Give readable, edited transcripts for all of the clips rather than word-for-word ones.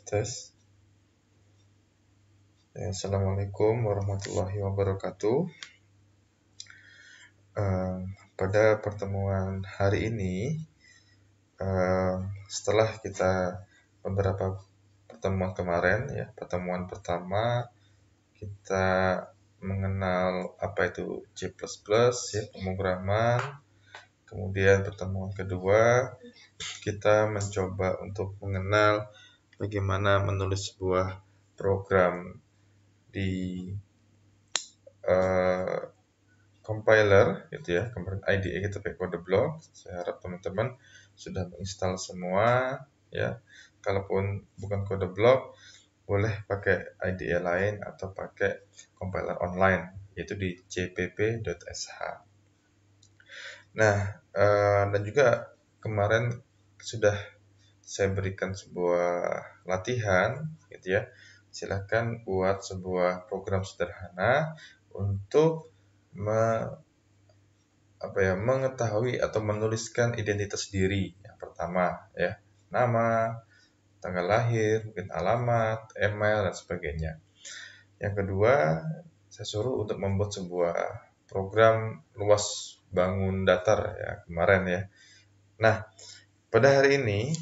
Tes. Assalamualaikum warahmatullahi wabarakatuh. Pada pertemuan hari ini, setelah kita beberapa pertemuan kemarin, ya, pertemuan pertama kita mengenal apa itu C++, ya, pemrograman. Kemudian pertemuan kedua kita mencoba untuk mengenal bagaimana menulis sebuah program di compiler, gitu ya, kemarin IDE kita pakai kode blok. Saya harap teman-teman sudah menginstal semua, ya. Kalaupun bukan kode blok, boleh pakai IDE lain atau pakai compiler online, yaitu di cpp.sh. Nah, dan juga kemarin sudah saya berikan sebuah latihan, gitu ya. Silakan buat sebuah program sederhana untuk mengetahui atau menuliskan identitas diri. Yang pertama, ya, nama, tanggal lahir, mungkin alamat, email, dan sebagainya. Yang kedua, saya suruh untuk membuat sebuah program luas bangun datar, ya, kemarin, ya. Nah, pada hari ini,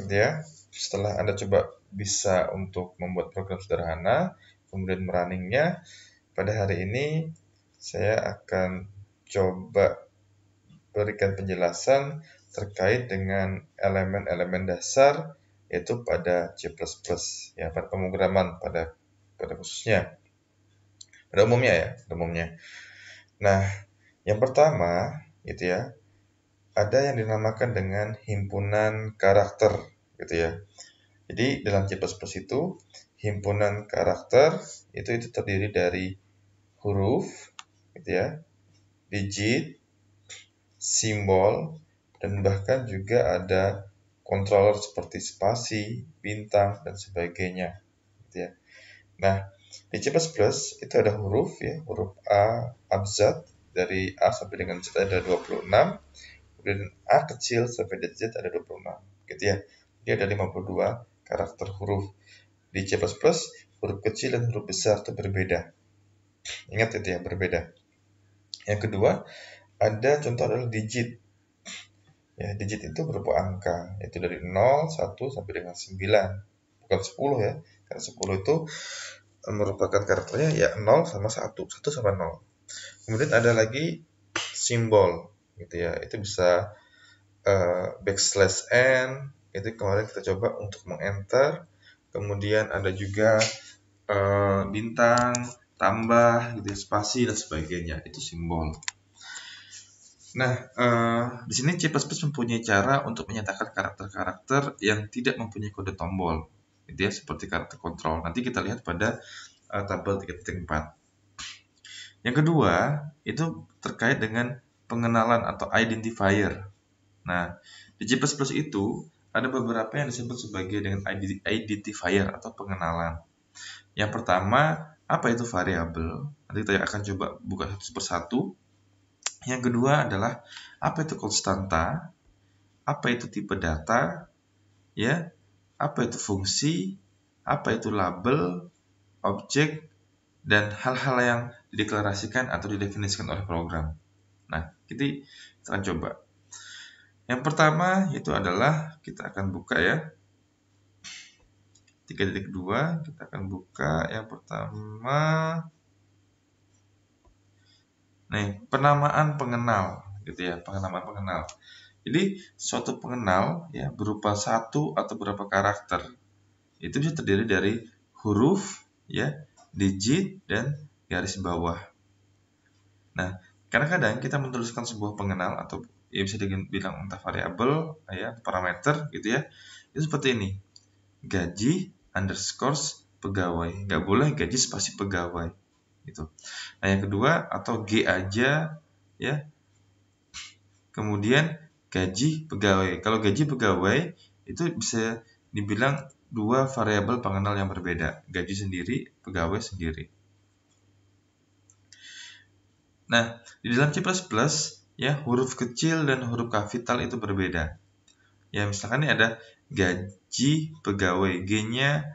ya, setelah Anda coba bisa untuk membuat program sederhana, kemudian merunningnya, pada hari ini saya akan coba berikan penjelasan terkait dengan elemen-elemen dasar, yaitu pada C++, ya, pada pemrograman pada khususnya, pada umumnya. Nah, yang pertama, gitu ya, ada yang dinamakan dengan himpunan karakter, gitu ya. Jadi dalam C++ itu himpunan karakter itu terdiri dari huruf, gitu ya, digit, simbol, dan bahkan juga ada controller seperti spasi, bintang, dan sebagainya, gitu ya. Nah, di C++ itu ada huruf, ya, huruf A abjad, dari A sampai dengan Z ada 26, kemudian A kecil sampai Z ada 26, gitu ya. Jadi ada 52 karakter huruf. Di C++, huruf kecil dan huruf besar itu berbeda. Ingat itu ya, berbeda. Yang kedua, ada contoh adalah digit. Ya, digit itu berupa angka, yaitu dari 0, 1 sampai dengan 9. Bukan 10 ya, karena 10 itu merupakan karakternya ya 0 sama 1, 1 sama 0. Kemudian ada lagi simbol, gitu ya. Itu bisa backslash n, itu kemarin kita coba untuk meng-enter. Kemudian ada juga bintang, tambah, gitu, spasi, dan sebagainya. Itu simbol. Nah, di sini C++ mempunyai cara untuk menyatakan karakter-karakter yang tidak mempunyai kode tombol, gitu ya, seperti karakter kontrol. Nanti kita lihat pada tabel 3.4. Yang kedua, itu terkait dengan pengenalan atau identifier. Nah, di C++ itu ada beberapa yang disebut sebagai dengan identifier atau pengenalan. Yang pertama, apa itu variabel? Nanti kita akan coba buka satu persatu. Yang kedua adalah apa itu konstanta, apa itu tipe data, ya, apa itu fungsi, apa itu label, objek, dan hal-hal yang dideklarasikan atau didefinisikan oleh program. Nah, kita akan coba. Yang pertama itu adalah kita akan buka, ya, 3.2, kita akan buka yang pertama. Nih, penamaan pengenal, gitu ya, penamaan pengenal. Jadi suatu pengenal, ya, berupa satu atau beberapa karakter. Itu bisa terdiri dari huruf, ya, digit, dan garis bawah. Nah, kadang-kadang kita menuliskan sebuah pengenal atau ya bisa dibilang entah variabel, ya, parameter, gitu ya. Itu seperti ini. Gaji underscore pegawai. Nggak boleh gaji spasi pegawai, gitu. Nah, yang kedua atau G aja, ya. Kemudian gaji pegawai. Kalau gaji pegawai itu bisa dibilang dua variabel pengenal yang berbeda, gaji sendiri, pegawai sendiri. Nah, di dalam C++, ya, huruf kecil dan huruf kapital itu berbeda. Ya, misalkan ini ada gaji pegawai, G-nya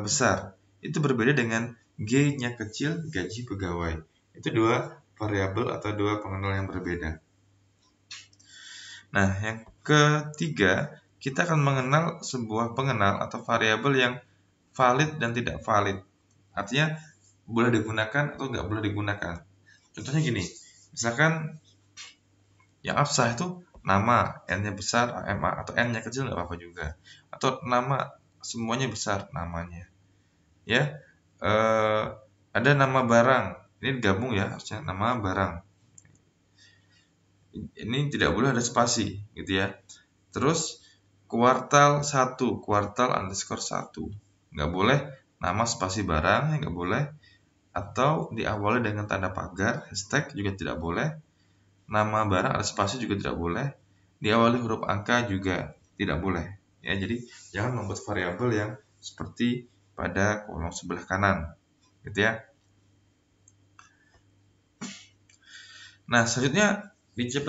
besar. Itu berbeda dengan G-nya kecil, gaji pegawai. Itu dua variabel atau dua pengenal yang berbeda. Nah, yang ketiga, kita akan mengenal sebuah pengenal atau variabel yang valid dan tidak valid. Artinya boleh digunakan atau nggak boleh digunakan. Contohnya gini, misalkan yang absah itu nama, N-nya besar, MA, atau N-nya kecil nggak apa-apa juga. Atau nama semuanya besar namanya. Ya, ada nama barang, ini gabung ya, harusnya nama barang. Ini tidak boleh ada spasi, gitu ya. Terus kuartal 1, kuartal underscore 1. Nggak boleh nama spasi barang, nggak boleh. Atau diawali dengan tanda pagar, hashtag juga tidak boleh. Nama barang ada spasi juga tidak boleh. Diawali huruf angka juga tidak boleh. Ya, jadi jangan membuat variabel yang seperti pada kolom sebelah kanan, gitu ya. Nah, selanjutnya di C++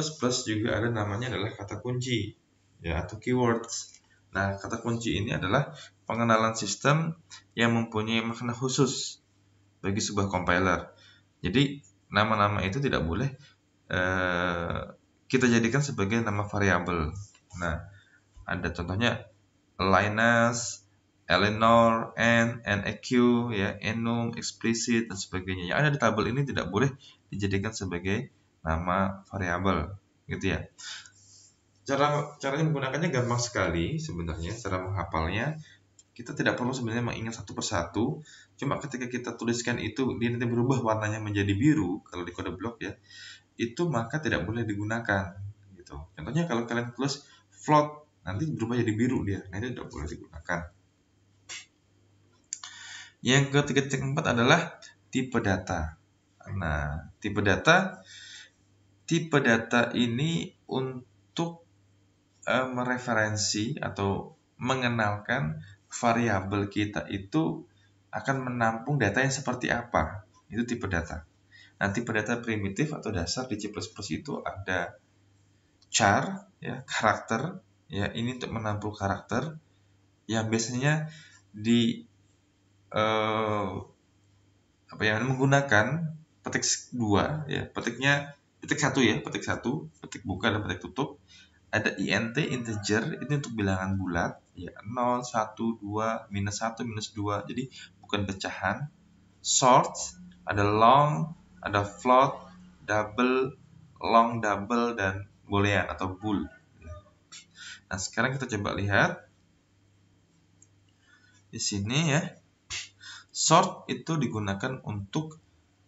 juga ada namanya adalah kata kunci, ya, atau keywords. Nah, kata kunci ini adalah pengenalan sistem yang mempunyai makna khusus bagi sebuah compiler. Jadi, nama-nama itu tidak boleh kita jadikan sebagai nama variabel. Nah, ada contohnya Linus, Eleanor, NEQ, ya, enum, explicit, dan sebagainya. Yang ada di tabel ini tidak boleh dijadikan sebagai nama variabel, gitu ya. Caranya menggunakannya gampang sekali sebenarnya. Cara menghafalnya kita tidak perlu sebenarnya mengingat satu persatu. Cuma ketika kita tuliskan itu dia nanti berubah warnanya menjadi biru kalau di kode blok ya, itu maka tidak boleh digunakan. Gitu. Contohnya kalau kalian tulis float nanti berubah jadi biru dia, nah itu tidak boleh digunakan. Yang ketiga, keempat adalah tipe data. Nah, tipe data ini untuk mereferensi atau mengenalkan variabel kita itu akan menampung data yang seperti apa. Itu tipe data. Nah, tipe data primitif atau dasar di C++ itu ada char, ya, karakter, ya, ini untuk menampung karakter yang biasanya di menggunakan petik 2, ya, petik 1 ya, petik buka dan petik tutup. Ada int integer, ini untuk bilangan bulat, ya, 0, 1, 2, minus 1, minus 2, jadi bukan pecahan. Short, ada long, ada float, double, long double, dan boolean atau bool. Nah, sekarang kita coba lihat di sini ya. Short itu digunakan untuk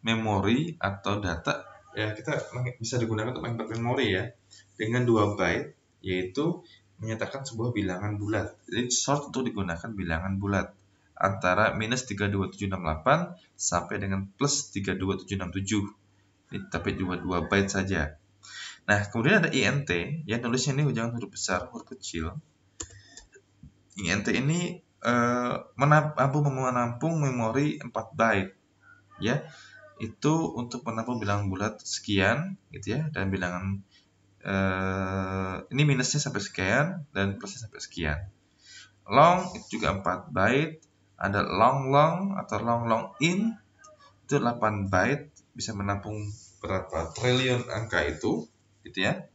memori atau data, ya, kita bisa digunakan untuk menghemat memori ya, dengan 2 byte, yaitu menyatakan sebuah bilangan bulat. Jadi short itu digunakan bilangan bulat antara minus 32768 sampai dengan plus 32767. Ini tapi 2 byte saja. Nah, kemudian ada int, ya, tulisnya ini jangan huruf besar, huruf kecil. Int ini mampu menampung memori 4 byte, ya. Itu untuk menampung bilangan bulat sekian, gitu ya, dan bilangan ini minusnya sampai sekian dan plusnya sampai sekian. Long itu juga 4 byte, ada long atau long in itu 8 byte, bisa menampung berapa triliun angka itu, gitu ya.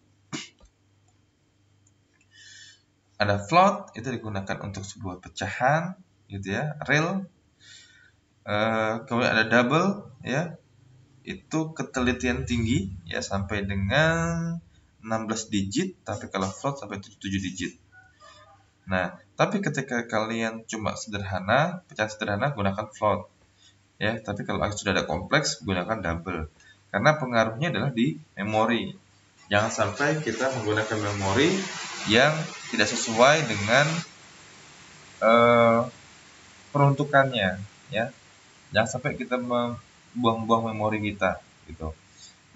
Ada float, itu digunakan untuk sebuah pecahan, gitu ya, real. Kemudian ada double, ya, itu ketelitian tinggi, ya, sampai dengan 16 digit, tapi kalau float sampai 7 digit. Nah, tapi ketika kalian cuma sederhana, pecahan sederhana, gunakan float, ya. Tapi kalau sudah ada kompleks, gunakan double, karena pengaruhnya adalah di memori. Jangan sampai kita menggunakan memori yang tidak sesuai dengan peruntukannya, ya. Jangan sampai kita membuang-buang memori kita, gitu.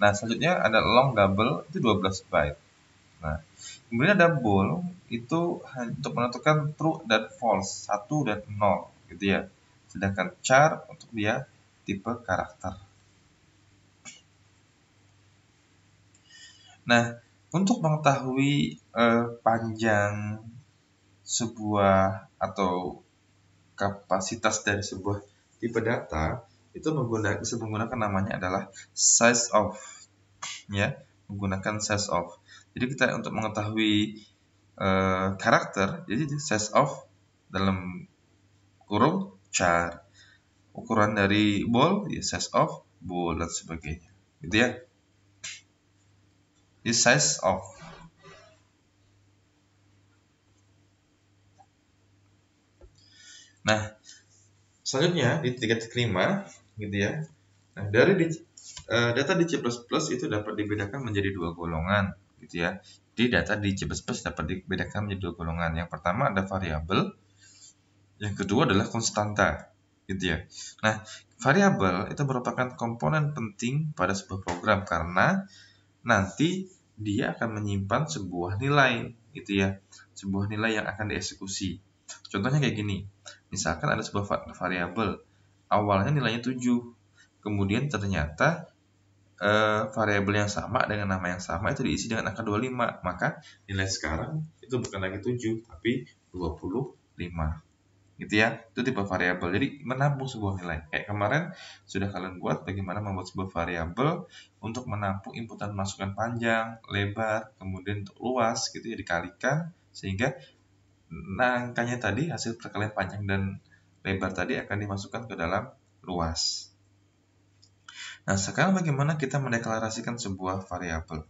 Nah, selanjutnya ada long double, itu 12 byte. Nah, kemudian ada bool, itu untuk menentukan true dan false, 1 dan 0, gitu ya. Sedangkan char untuk dia tipe karakter. Nah, untuk mengetahui panjang sebuah atau kapasitas dari sebuah tipe data itu bisa menggunakan namanya adalah size of, ya, menggunakan size of. Jadi kita untuk mengetahui karakter, jadi size of dalam kurung char, ukuran dari bool ya size of bool dan sebagainya, gitu ya. Ini size of. Nah, selanjutnya di tingkat kelima, gitu ya. Nah, dari data di C++ itu dapat dibedakan menjadi dua golongan, gitu ya. Di data di C++ dapat dibedakan menjadi dua golongan. Yang pertama ada variabel, yang kedua adalah konstanta, gitu ya. Nah, variabel itu merupakan komponen penting pada sebuah program karena nanti dia akan menyimpan sebuah nilai, gitu ya. Sebuah nilai yang akan dieksekusi. Contohnya kayak gini. Misalkan ada sebuah variabel, awalnya nilainya 7, kemudian ternyata variabel yang sama dengan nama yang sama itu diisi dengan angka 25, maka nilai sekarang itu bukan lagi 7 tapi 25, gitu ya. Itu tipe variabel, jadi menampung sebuah nilai. Kayak kemarin sudah kalian buat bagaimana membuat sebuah variabel untuk menampung inputan masukan panjang, lebar, kemudian untuk luas, gitu ya, dikalikan sehingga angkanya tadi, hasil perkalian panjang dan lebar tadi akan dimasukkan ke dalam luas. Nah, sekarang bagaimana kita mendeklarasikan sebuah variabel?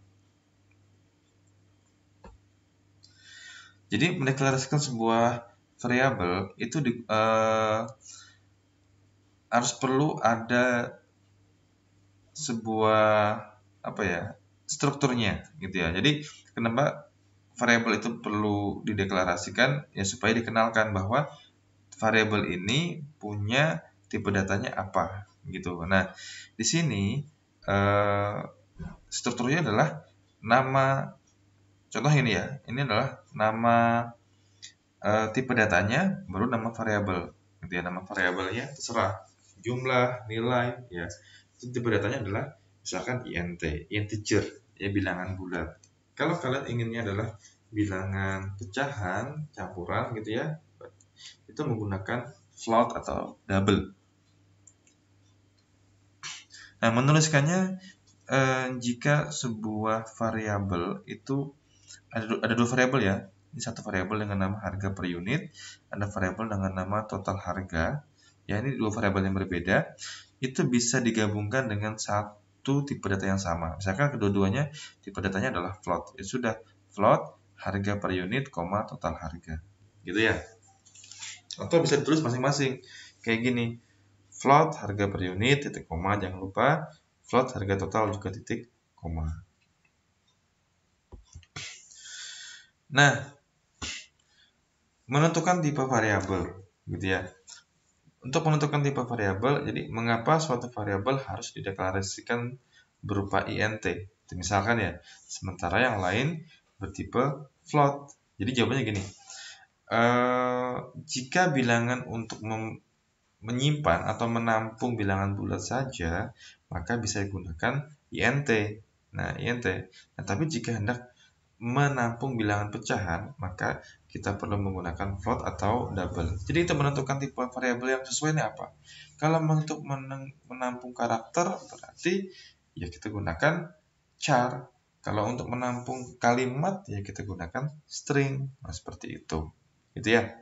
Jadi, mendeklarasikan sebuah variabel itu harus perlu ada sebuah strukturnya, gitu ya. Jadi, kenapa variabel itu perlu dideklarasikan? Ya, supaya dikenalkan bahwa variabel ini punya tipe datanya apa, gitu. Nah, di sini strukturnya adalah nama. Contoh ini ya, ini adalah nama tipe datanya, baru nama variabel. Gitu ya, nama variabelnya terserah jumlah, nilai, ya. Itu tipe datanya adalah misalkan int, integer, ya, bilangan bulat. Kalau kalian inginnya adalah bilangan pecahan, campuran, gitu ya, itu menggunakan float atau double. Nah, menuliskannya jika sebuah variabel itu ada dua variabel ya. Ini satu variabel dengan nama harga per unit, ada variabel dengan nama total harga. Ya, ini dua variabel yang berbeda. Itu bisa digabungkan dengan satu tipe data yang sama. Misalkan kedua-duanya tipe datanya adalah float. Ya sudah, float harga per unit, total harga. Gitu ya. Atau bisa ditulis masing-masing. Kayak gini. Float harga per unit, titik koma, jangan lupa. Float harga total juga titik koma. Nah, menentukan tipe variabel, gitu ya. Untuk menentukan tipe variabel, jadi mengapa suatu variabel harus dideklarasikan berupa int? Misalkan ya, sementara yang lain bertipe float. Jadi jawabannya gini. Jika bilangan untuk menyimpan atau menampung bilangan bulat saja, maka bisa digunakan int. Nah, int. Nah, tapi jika hendak menampung bilangan pecahan, maka kita perlu menggunakan float atau double. Jadi itu menentukan tipe variabel yang sesuai ini apa. Kalau untuk menampung karakter, berarti ya kita gunakan char. Kalau untuk menampung kalimat, ya kita gunakan string. Nah, seperti itu. Gitu ya.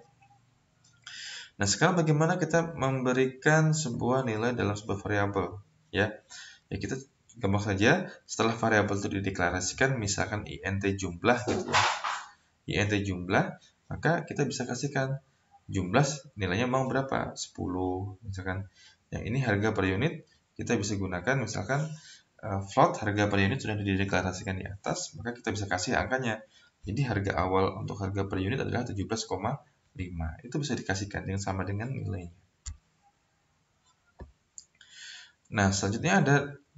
Nah, sekarang bagaimana kita memberikan sebuah nilai dalam sebuah variabel? Ya, kita gampang saja. Setelah variabel itu dideklarasikan, misalkan int jumlah, gitu ya. Int jumlah, maka kita bisa kasihkan jumlah nilainya mau berapa? 10, misalkan. Yang ini harga per unit, kita bisa gunakan misalkan float harga per unit sudah dideklarasikan di atas, maka kita bisa kasih angkanya. Jadi harga awal untuk harga per unit adalah 17,5. Itu bisa dikasihkan dengan sama dengan nilainya. Nah, selanjutnya ada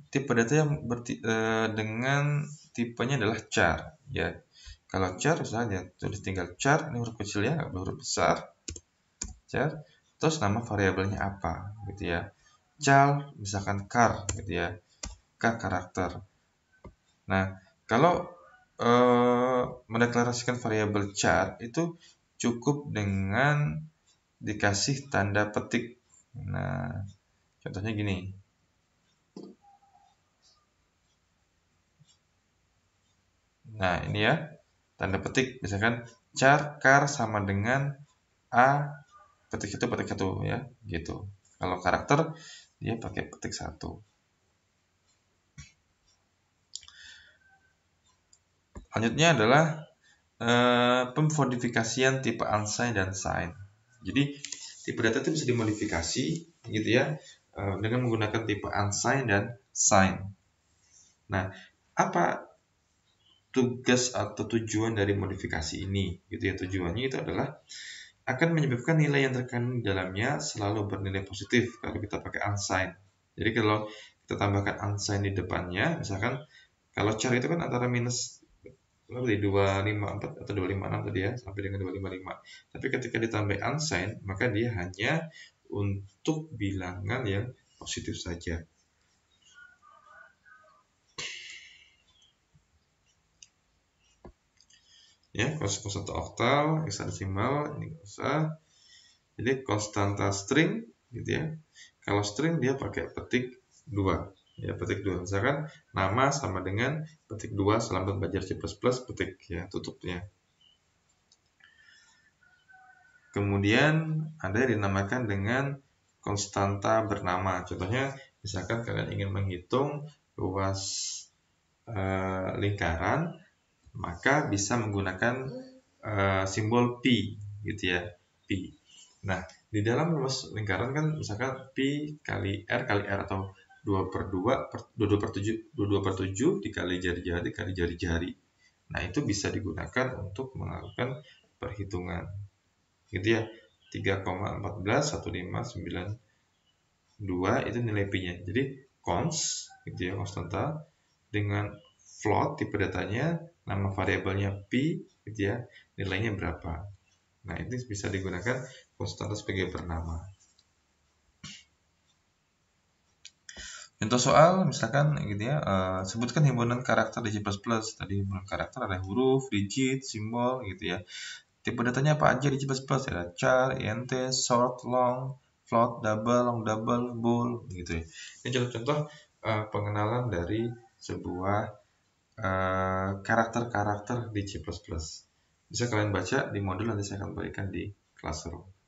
tipe data yang dengan tipenya adalah char, ya. Kalau char misalnya tulis tinggal char, ini huruf kecil ya, huruf besar. Char, terus nama variabelnya apa, gitu ya. Char misalkan char, gitu ya. Char karakter. Nah, kalau mendeklarasikan variabel char itu cukup dengan dikasih tanda petik. Nah, contohnya gini. Nah, ini ya, tanda petik. Misalkan char sama dengan A petik itu ya, gitu. Kalau karakter dia pakai petik 1. Selanjutnya adalah pemodifikasian tipe unsigned dan signed. Jadi tipe data itu bisa dimodifikasi gitu ya, dengan menggunakan tipe unsigned dan signed. Nah, apa tugas atau tujuan dari modifikasi ini? Gitu ya, tujuannya itu adalah akan menyebabkan nilai yang terkandung di dalamnya selalu bernilai positif kalau kita pakai unsigned. Jadi kalau kita tambahkan unsigned di depannya, misalkan kalau char itu kan antara minus 254 atau 256 tadi ya, sampai dengan 255. Tapi ketika ditambah unsigned, maka dia hanya untuk bilangan yang positif saja. Ya, konstanta oktal, hexadesimal, ini nggak usah. Jadi konstanta string, gitu ya. Kalau string dia pakai petik 2. Ya, petik 2. Misalkan nama sama dengan petik 2 selamat belajar C++, petik ya, tutupnya. Kemudian ada yang dinamakan dengan konstanta bernama. Contohnya, misalkan kalian ingin menghitung luas lingkaran, maka bisa menggunakan simbol pi, gitu ya, pi. Nah, di dalam luas lingkaran kan misalkan pi kali r atau 22/7 dikali jari-jari. Nah, itu bisa digunakan untuk melakukan perhitungan. Gitu ya. 3,14159 itu nilai pi-nya. Jadi const gitu ya, konstanta dengan float tipe datanya, nama variabelnya pi gitu ya, nilainya berapa. Nah, ini bisa digunakan konstanta sebagai bernama. Contoh soal misalkan gitu ya, sebutkan himpunan karakter di C++. Tadi himpunan karakter ada huruf, digit, simbol gitu ya. Tipe datanya apa aja di C++? Ada char, int, short, long, float, double, long double, bool gitu ya. Ini contoh-contoh pengenalan dari sebuah karakter-karakter di C++. Bisa kalian baca di modul, nanti saya akan berikan di Classroom.